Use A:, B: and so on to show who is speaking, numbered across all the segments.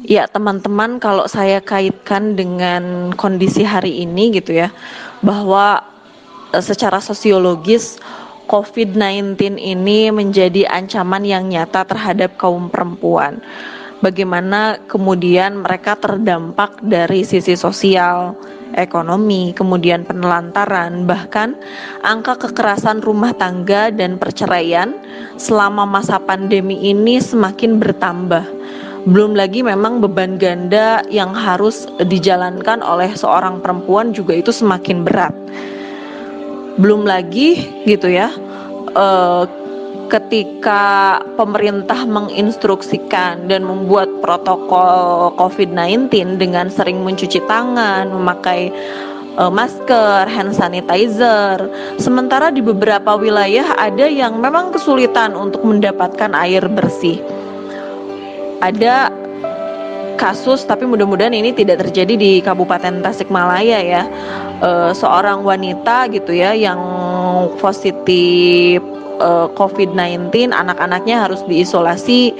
A: Ya, teman-teman, kalau saya kaitkan dengan kondisi hari ini gitu ya, bahwa secara sosiologis COVID-19 ini menjadi ancaman yang nyata terhadap kaum perempuan. Bagaimana kemudian mereka terdampak dari sisi sosial, ekonomi, kemudian penelantaran, bahkan angka kekerasan rumah tangga dan perceraian selama masa pandemi ini semakin bertambah. Belum lagi memang beban ganda yang harus dijalankan oleh seorang perempuan juga itu semakin berat. Belum lagi gitu ya, eh, ketika pemerintah menginstruksikan dan membuat protokol COVID-19 dengan sering mencuci tangan, memakai masker, hand sanitizer. Sementara di beberapa wilayah ada yang memang kesulitan untuk mendapatkan air bersih. Ada kasus, tapi mudah-mudahan ini tidak terjadi di Kabupaten Tasikmalaya ya. Seorang wanita gitu ya yang positif COVID-19, anak-anaknya harus diisolasi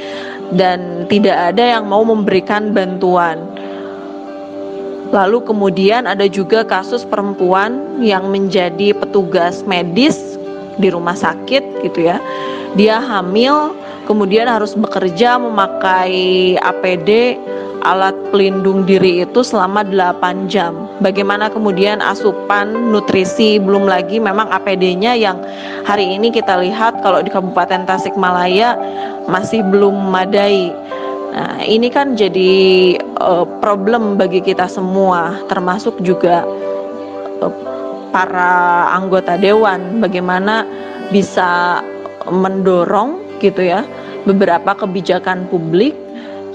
A: dan tidak ada yang mau memberikan bantuan. Lalu kemudian ada juga kasus perempuan yang menjadi petugas medis di rumah sakit gitu ya. Dia hamil, kemudian harus bekerja memakai APD, alat pelindung diri itu selama 8 jam. Bagaimana kemudian asupan nutrisi, belum lagi memang APD-nya yang hari ini kita lihat kalau di Kabupaten Tasikmalaya masih belum memadai. Nah, ini kan jadi problem bagi kita semua, termasuk juga para anggota dewan, bagaimana bisa mendorong gitu ya beberapa kebijakan publik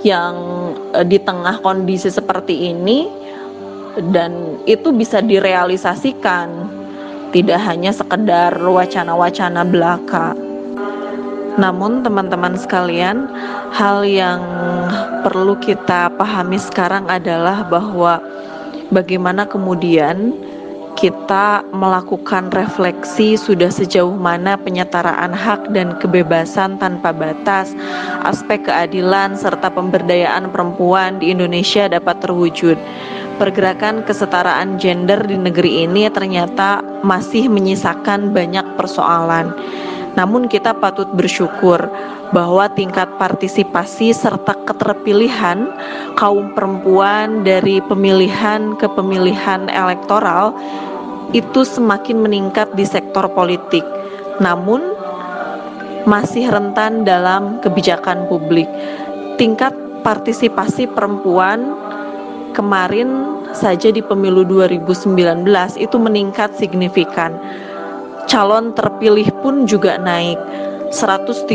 A: yang di tengah kondisi seperti ini dan itu bisa direalisasikan, tidak hanya sekedar wacana-wacana belaka. Namun teman-teman sekalian, hal yang perlu kita pahami sekarang adalah bahwa bagaimana kemudian kita melakukan refleksi sudah sejauh mana penyetaraan hak dan kebebasan tanpa batas, aspek keadilan serta pemberdayaan perempuan di Indonesia dapat terwujud. Pergerakan kesetaraan gender di negeri ini ternyata masih menyisakan banyak persoalan. Namun kita patut bersyukur bahwa tingkat partisipasi serta keterpilihan kaum perempuan dari pemilihan ke pemilihan elektoral itu semakin meningkat di sektor politik. Namun masih rentan dalam kebijakan publik. Tingkat partisipasi perempuan kemarin saja di pemilu 2019 itu meningkat signifikan. Calon terpilih pun juga naik, 131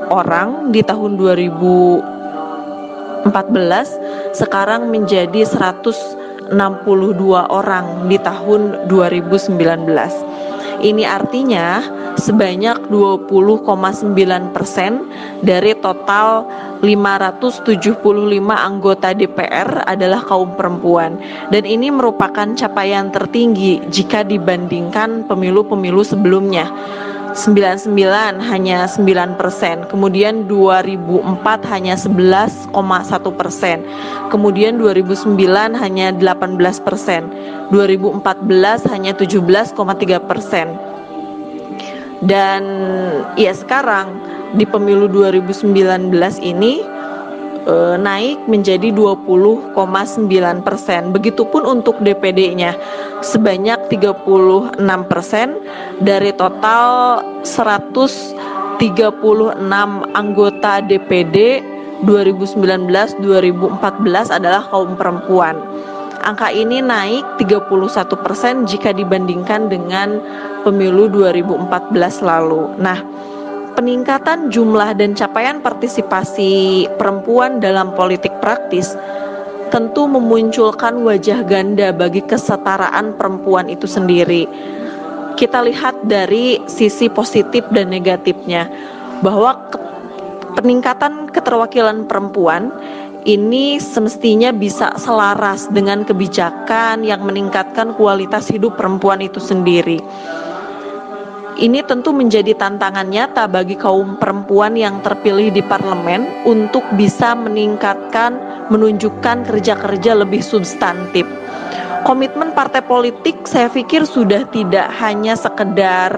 A: orang di tahun 2014 sekarang menjadi 162 orang di tahun 2019. Ini artinya sebanyak 20,9% dari total 575 anggota DPR adalah kaum perempuan, dan ini merupakan capaian tertinggi jika dibandingkan pemilu-pemilu sebelumnya. 99 hanya 9%, kemudian 2004 hanya 11,1%, kemudian 2009 hanya 18%, 2014 hanya 17,3%. Dan ya sekarang di pemilu 2019 ini naik menjadi 20,9%. Begitupun untuk DPD-nya sebanyak 36% dari total 136 anggota DPD 2019-2014 adalah kaum perempuan. Angka ini naik 31% jika dibandingkan dengan pemilu 2014 lalu. Nah, peningkatan jumlah dan capaian partisipasi perempuan dalam politik praktis tentu memunculkan wajah ganda bagi kesetaraan perempuan itu sendiri. Kita lihat dari sisi positif dan negatifnya, bahwa peningkatan keterwakilan perempuan ini semestinya bisa selaras dengan kebijakan yang meningkatkan kualitas hidup perempuan itu sendiri. Ini tentu menjadi tantangan nyata bagi kaum perempuan yang terpilih di parlemen untuk bisa menunjukkan kerja-kerja lebih substantif. Komitmen partai politik saya pikir sudah tidak hanya sekedar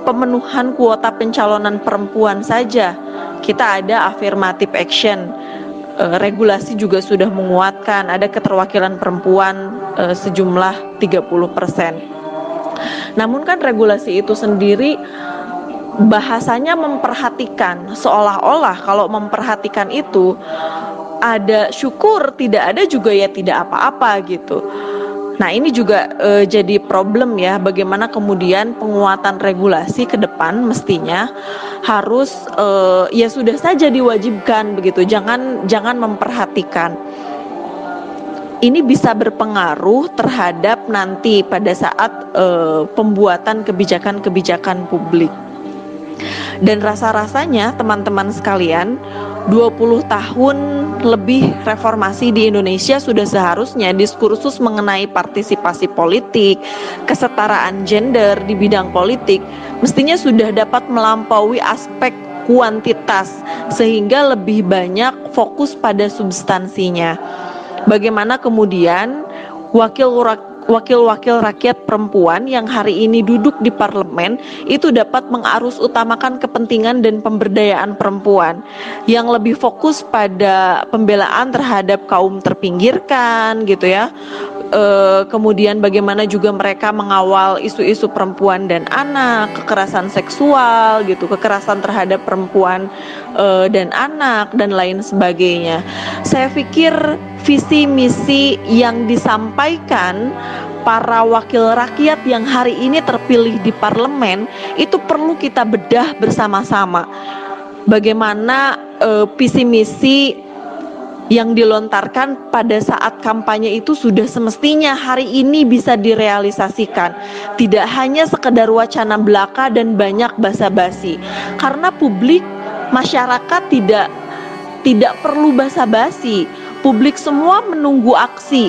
A: pemenuhan kuota pencalonan perempuan saja. Kita ada affirmative action, regulasi juga sudah menguatkan, ada keterwakilan perempuan sejumlah 30%. Namun kan regulasi itu sendiri bahasanya memperhatikan, seolah-olah kalau memperhatikan itu ada syukur, tidak ada juga ya tidak apa-apa gitu. Nah ini juga jadi problem ya, bagaimana kemudian penguatan regulasi ke depan mestinya harus ya sudah saja diwajibkan begitu, jangan memperhatikan. Ini bisa berpengaruh terhadap nanti pada saat pembuatan kebijakan-kebijakan publik. Dan rasa-rasanya teman-teman sekalian, 20 tahun lebih reformasi di Indonesia sudah seharusnya diskursus mengenai partisipasi politik, kesetaraan gender di bidang politik mestinya sudah dapat melampaui aspek kuantitas sehingga lebih banyak fokus pada substansinya. Bagaimana kemudian wakil-wakil rakyat perempuan yang hari ini duduk di parlemen itu dapat mengarus utamakan kepentingan dan pemberdayaan perempuan yang lebih fokus pada pembelaan terhadap kaum terpinggirkan gitu ya. Kemudian bagaimana juga mereka mengawal isu-isu perempuan dan anak, kekerasan seksual gitu, kekerasan terhadap perempuan dan anak dan lain sebagainya. Saya pikir visi misi yang disampaikan para wakil rakyat yang hari ini terpilih di parlemen itu perlu kita bedah bersama-sama. Bagaimana visi misi yang dilontarkan pada saat kampanye itu sudah semestinya hari ini bisa direalisasikan, tidak hanya sekedar wacana belaka dan banyak basa-basi, karena publik masyarakat tidak perlu basa-basi. Publik semua menunggu aksi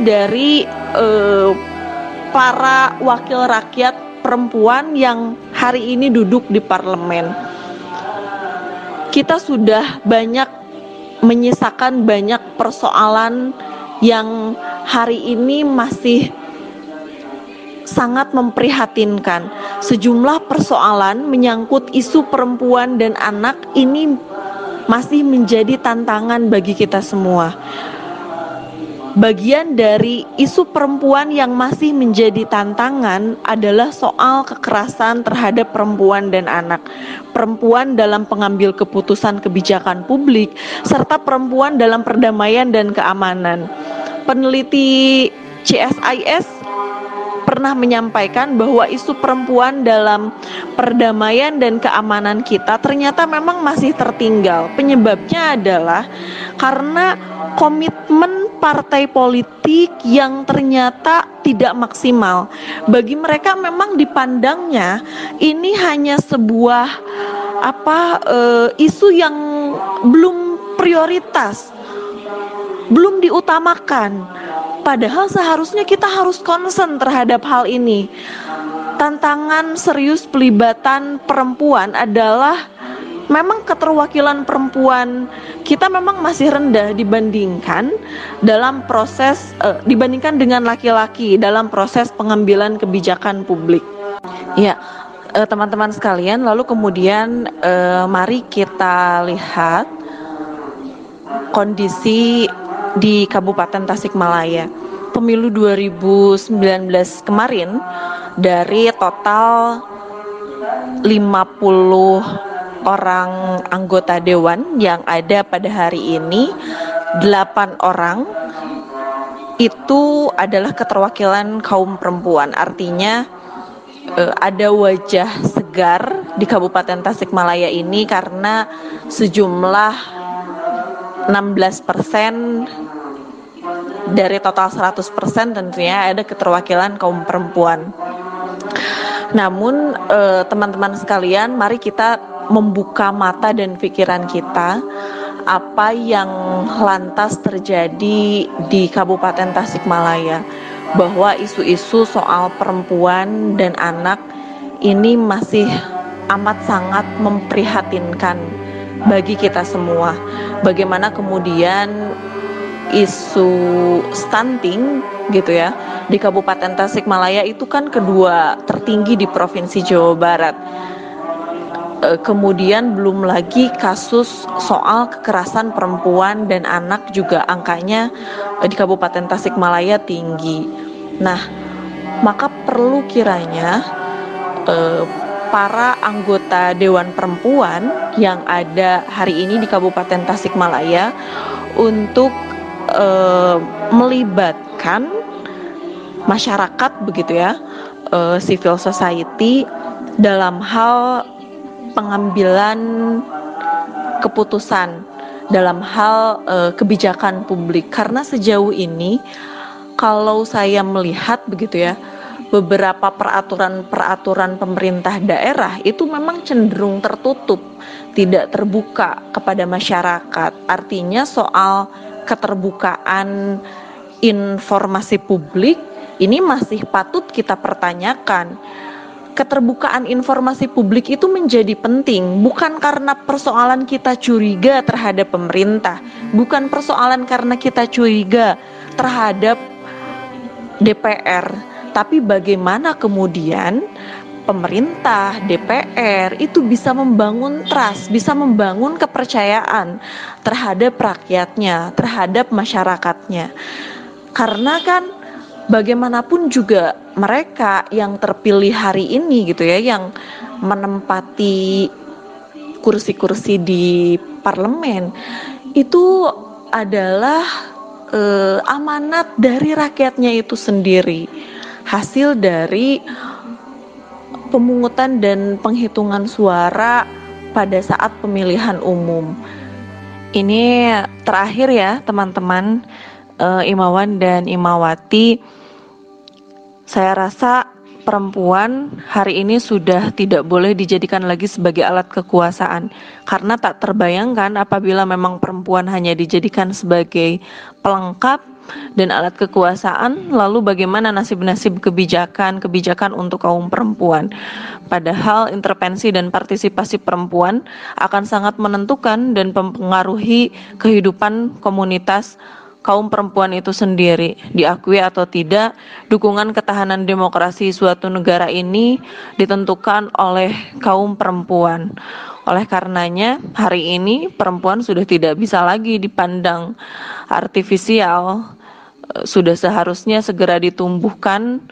A: dari para wakil rakyat perempuan yang hari ini duduk di parlemen. Kita sudah menyisakan banyak persoalan yang hari ini masih sangat memprihatinkan. Sejumlah persoalan menyangkut isu perempuan dan anak ini masih menjadi tantangan bagi kita semua. Bagian dari isu perempuan yang masih menjadi tantangan adalah soal kekerasan terhadap perempuan dan anak, perempuan dalam pengambil keputusan kebijakan publik, serta perempuan dalam perdamaian dan keamanan. Peneliti CSIS pernah menyampaikan bahwa isu perempuan dalam perdamaian dan keamanan kita ternyata memang masih tertinggal. Penyebabnya adalah karena komitmen partai politik yang ternyata tidak maksimal. Bagi mereka memang dipandangnya ini hanya sebuah isu yang belum prioritas, belum diutamakan. Padahal seharusnya kita harus concern terhadap hal ini. Tantangan serius pelibatan perempuan adalah memang keterwakilan perempuan kita memang masih rendah dibandingkan dengan laki-laki dalam proses pengambilan kebijakan publik. Ya, teman-teman sekalian, lalu kemudian mari kita lihat kondisi di Kabupaten Tasikmalaya. Pemilu 2019 kemarin, dari total 50 orang anggota dewan yang ada pada hari ini, 8 orang itu adalah keterwakilan kaum perempuan. Artinya ada wajah segar di Kabupaten Tasikmalaya ini karena sejumlah 16% dari total 100% tentunya ada keterwakilan kaum perempuan. Namun teman-teman sekalian, mari kita membuka mata dan pikiran kita apa yang lantas terjadi di Kabupaten Tasikmalaya, bahwa isu-isu soal perempuan dan anak ini masih amat sangat memprihatinkan bagi kita semua. Bagaimana kemudian isu stunting gitu ya di Kabupaten Tasikmalaya itu kan kedua tertinggi di Provinsi Jawa Barat. Kemudian belum lagi kasus soal kekerasan perempuan dan anak juga angkanya di Kabupaten Tasikmalaya tinggi. Nah, maka perlu kiranya para anggota Dewan Perempuan yang ada hari ini di Kabupaten Tasikmalaya untuk melibatkan masyarakat begitu ya, civil society dalam hal pengambilan keputusan dalam hal kebijakan publik, karena sejauh ini kalau saya melihat begitu ya, beberapa peraturan pemerintah daerah itu memang cenderung tertutup, tidak terbuka kepada masyarakat. Artinya soal keterbukaan informasi publik ini masih patut kita pertanyakan. Keterbukaan informasi publik itu menjadi penting, bukan karena persoalan kita curiga terhadap pemerintah, bukan persoalan karena kita curiga terhadap DPR, tapi bagaimana kemudian pemerintah, DPR itu bisa membangun trust, bisa membangun kepercayaan terhadap rakyatnya, terhadap masyarakatnya. Karena kan bagaimanapun juga mereka yang terpilih hari ini gitu ya, yang menempati kursi-kursi di parlemen itu adalah amanat dari rakyatnya itu sendiri, hasil dari pemungutan dan penghitungan suara pada saat pemilihan umum. Ini terakhir ya teman-teman, Imawan dan Imawati, saya rasa perempuan hari ini sudah tidak boleh dijadikan lagi sebagai alat kekuasaan, karena tak terbayangkan apabila memang perempuan hanya dijadikan sebagai pelengkap dan alat kekuasaan, lalu bagaimana nasib-nasib kebijakan untuk kaum perempuan. Padahal intervensi dan partisipasi perempuan akan sangat menentukan dan mempengaruhi kehidupan komunitas kaum perempuan itu sendiri. Diakui atau tidak, dukungan ketahanan demokrasi suatu negara ini ditentukan oleh kaum perempuan. Oleh karenanya, hari ini perempuan sudah tidak bisa lagi dipandang artifisial. Sudah seharusnya segera ditumbuhkan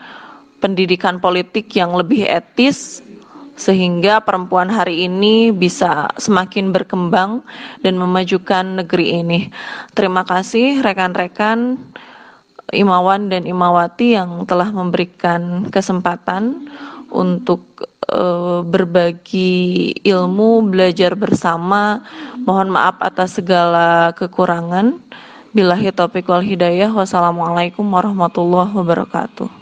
A: pendidikan politik yang lebih etis, sehingga perempuan hari ini bisa semakin berkembang dan memajukan negeri ini. Terima kasih rekan-rekan Imawan dan Imawati yang telah memberikan kesempatan untuk berbagi ilmu, belajar bersama. Mohon maaf atas segala kekurangan. Billahi taufiq wal hidayah. Wassalamualaikum warahmatullahi wabarakatuh.